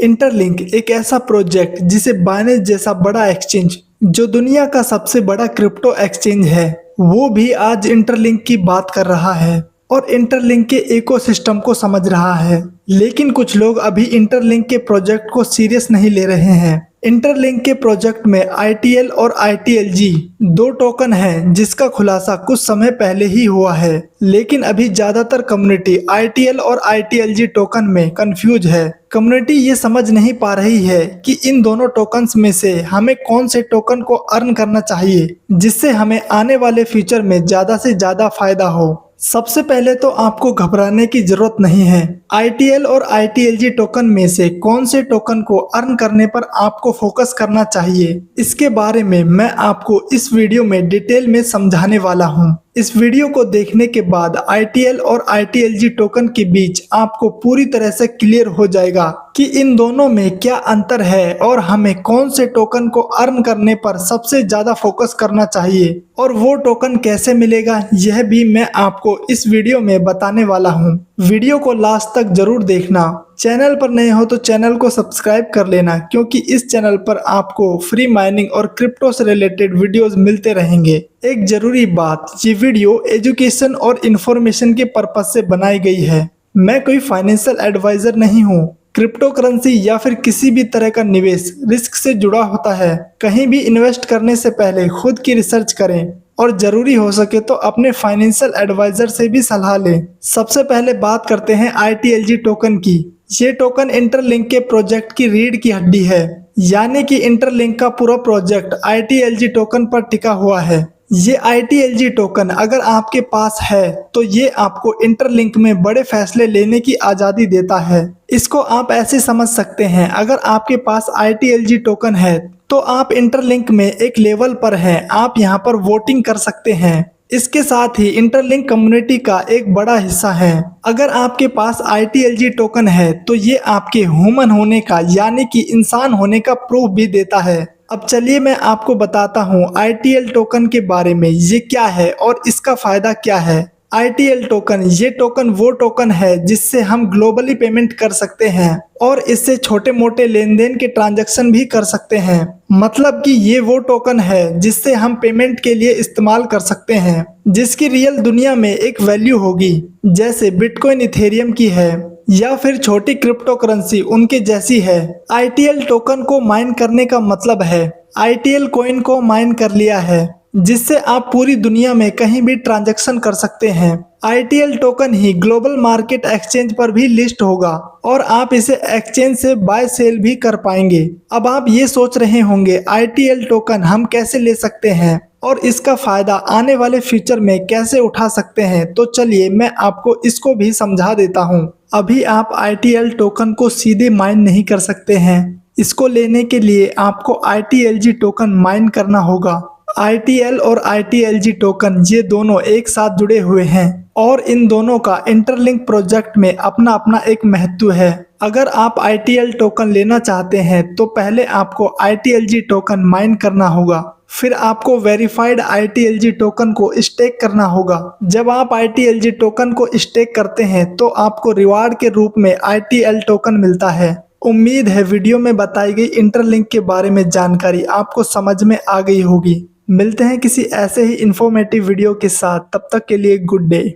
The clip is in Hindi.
इंटरलिंक एक ऐसा प्रोजेक्ट जिसे बाइनेंस जैसा बड़ा एक्सचेंज जो दुनिया का सबसे बड़ा क्रिप्टो एक्सचेंज है, वो भी आज इंटरलिंक की बात कर रहा है और इंटरलिंक के इकोसिस्टम को समझ रहा है। लेकिन कुछ लोग अभी इंटरलिंक के प्रोजेक्ट को सीरियस नहीं ले रहे हैं। इंटरलिंक के प्रोजेक्ट में ITL और ITLG दो टोकन हैं जिसका खुलासा कुछ समय पहले ही हुआ है, लेकिन अभी ज्यादातर कम्युनिटी ITL और ITLG टोकन में कंफ्यूज है। कम्युनिटी ये समझ नहीं पा रही है कि इन दोनों टोकन्स में से हमें कौन से टोकन को अर्न करना चाहिए जिससे हमें आने वाले फ्यूचर में ज्यादा से ज्यादा फायदा हो। सबसे पहले तो आपको घबराने की जरूरत नहीं है। ITL और ITLG टोकन में से कौन से टोकन को अर्न करने पर आपको फोकस करना चाहिए, इसके बारे में मैं आपको इस वीडियो में डिटेल में समझाने वाला हूं। इस वीडियो को देखने के बाद ITL और ITLG टोकन के बीच आपको पूरी तरह से क्लियर हो जाएगा कि इन दोनों में क्या अंतर है और हमें कौन से टोकन को अर्न करने पर सबसे ज्यादा फोकस करना चाहिए और वो टोकन कैसे मिलेगा, यह भी मैं आपको इस वीडियो में बताने वाला हूँ। वीडियो को लास्ट तक जरूर देखना। चैनल पर नए हो तो चैनल को सब्सक्राइब कर लेना, क्योंकि इस चैनल पर आपको फ्री माइनिंग और क्रिप्टो से रिलेटेड वीडियोस मिलते रहेंगे। एक जरूरी बात, ये वीडियो एजुकेशन और इन्फॉर्मेशन के पर्पज से बनाई गई है। मैं कोई फाइनेंशियल एडवाइजर नहीं हूँ। क्रिप्टो करेंसी या फिर किसी भी तरह का निवेश रिस्क से जुड़ा होता है। कहीं भी इन्वेस्ट करने से पहले खुद की रिसर्च करें और जरूरी हो सके तो अपने फाइनेंशियल एडवाइजर से भी सलाह लें। सबसे पहले बात करते हैं ITLG टोकन की। ये टोकन इंटरलिंक के प्रोजेक्ट की रीढ़ की हड्डी है, यानी कि इंटरलिंक का पूरा प्रोजेक्ट ITLG टोकन पर टिका हुआ है। ये ITLG टोकन अगर आपके पास है तो ये आपको इंटरलिंक में बड़े फैसले लेने की आज़ादी देता है। इसको आप ऐसे समझ सकते हैं, अगर आपके पास ITLG टोकन है तो आप इंटरलिंक में एक लेवल पर हैं, आप यहाँ पर वोटिंग कर सकते हैं। इसके साथ ही इंटरलिंक कम्युनिटी का एक बड़ा हिस्सा है। अगर आपके पास ITLG टोकन है तो ये आपके ह्यूमन होने का, यानी कि इंसान होने का प्रूफ भी देता है। अब चलिए मैं आपको बताता हूँ ITL टोकन के बारे में, ये क्या है और इसका फायदा क्या है। ITL टोकन, ये टोकन वो टोकन है जिससे हम ग्लोबली पेमेंट कर सकते हैं और इससे छोटे मोटे लेन देन के ट्रांजैक्शन भी कर सकते हैं। मतलब कि ये वो टोकन है जिससे हम पेमेंट के लिए इस्तेमाल कर सकते हैं, जिसकी रियल दुनिया में एक वैल्यू होगी, जैसे बिटकॉइन इथेरियम की है या फिर छोटी क्रिप्टो करेंसी उनके जैसी है। ITL टोकन को माइन करने का मतलब है ITL कॉइन को माइन कर लिया है, जिससे आप पूरी दुनिया में कहीं भी ट्रांजैक्शन कर सकते हैं। ITL टोकन ही ग्लोबल मार्केट एक्सचेंज पर भी लिस्ट होगा और आप इसे एक्सचेंज से बाय सेल भी कर पाएंगे। अब आप ये सोच रहे होंगे ITL टोकन हम कैसे ले सकते हैं और इसका फायदा आने वाले फ्यूचर में कैसे उठा सकते हैं, तो चलिए मैं आपको इसको भी समझा देता हूँ। अभी आप ITL टोकन को सीधे माइन नहीं कर सकते हैं। इसको लेने के लिए आपको ITLG टोकन माइन करना होगा। ITL और ITLG टोकन ये दोनों एक साथ जुड़े हुए हैं और इन दोनों का इंटरलिंक प्रोजेक्ट में अपना अपना एक महत्व है। अगर आप ITL टोकन लेना चाहते हैं तो पहले आपको ITLG टोकन माइन करना होगा, फिर आपको वेरीफाइड ITLG टोकन को स्टेक करना होगा। जब आप ITLG टोकन को स्टेक करते हैं तो आपको रिवार्ड के रूप में ITL टोकन मिलता है। उम्मीद है वीडियो में बताई गई इंटरलिंक के बारे में जानकारी आपको समझ में आ गई होगी। मिलते हैं किसी ऐसे ही इंफॉर्मेटिव वीडियो के साथ, तब तक के लिए गुड डे।